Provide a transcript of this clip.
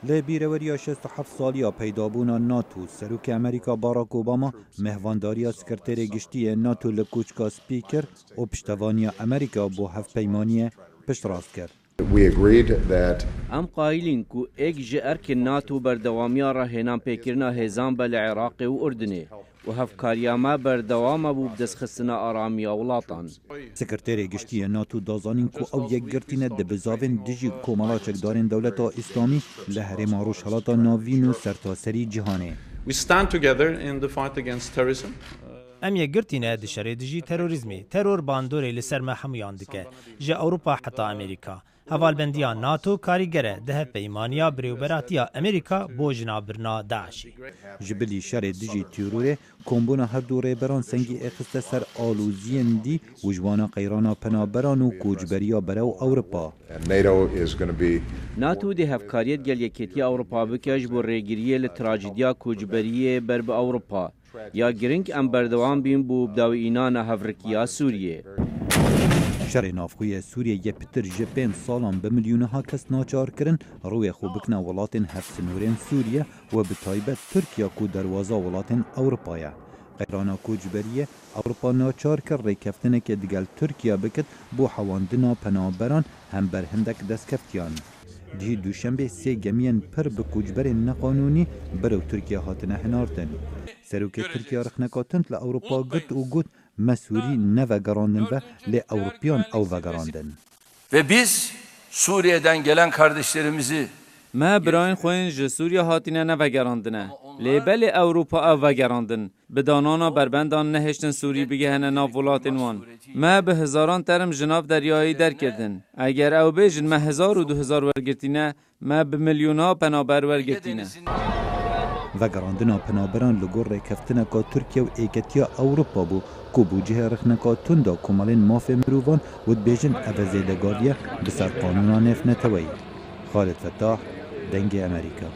لبیروریا 67 سالیا پیدابونا ناتو سروک امریکا باراک اوباما مهوانداریا سکرتر گشتی ناتو لکوچکا سپیکر و پشتوانیا امریکا بو هف پیمانی پشت راست کرد. ام قائلين كو ايك جئرك الناتو بردواميا رهنان بيكرنا هزام بالعراق و اردني و هفكاريا ما بردوام ابو بدس خصنا اراميا ولاتان. سکرتر گشتی ناتو دازانین کو او یک گرتینه دبزاوین دجی کومالا چکدارین دولتا اسلامی لهره ماروش حالاتا ناوین و سرتاسری جهانه. We stand together in the fight against terrorism. ام یگرتینه دشاره دجی تروریزمی ترور باندوری لسر ما همیان دکه جه اوروپا حتی امریکا هوالبندیا ناتو کاریگره ده پیمانیا بریوبراتیا امریکا بو جنابرنا داعشی جبلی شر دجی تیروره کمبونا هر دوره بران سنگی اخسته سر آلوزین دی و جوانا قیرانا پنابران و کوجبریا برو اوروپا. ناتو ده هفکاریت گل یکیتی اوروپا بکش بو ریگیریه لتراجیدیا کوجبریه بر به اوروپا یا گرنگ ام بردوام بین بو بداوی اینان هفرکیا سوریه. شر نافخوی سوریه پتر جپین سالان به میلیونها کس ناچار کرن روی خوبکنا ولاتن هفسنورین سوریه و به تایبت ترکیه کو دروازه ولاتن اوروپایا. قیرانا کوجبریه اوروپا ناچار کرد ریکفتنه که دیگل ترکیه بکت بو حواندنا پنابران هم بر هندک دست کفتیان. دی دوشنبه سه گمین پر به کوجبر نقانونی برو ترکیه هاتنه هناردن. سروک ترکیه رخنکاتند لأوروپا گت و گت مسئولی نوگراندن و لأوروپیان او وگراندن. Ve biz Suriye'den gelen kardeşlerimizi ما براین خوین ج سوریه هاتینه نوگراندنه لیبل اوروپا او وگراندن بدانانا بربندان نهشتن سوری بگهنه ناولاتین وان ما به هزاران ترم جناب دریایی در کردن اگر او بیجن ما 1000 و 2000 ورگرتینه ما به میلیونا پنابر ورگرتینه وگراندنا پنابران لگور ریکفتنه که ترکیه و ایکتیا اوروپا بو کو بوجه رخنکا تندا کمالین ماف مروان ود بیجن اوزیدگاریه بسر قانونا نفنتوی. خالد فتاح، دنگ امریکا.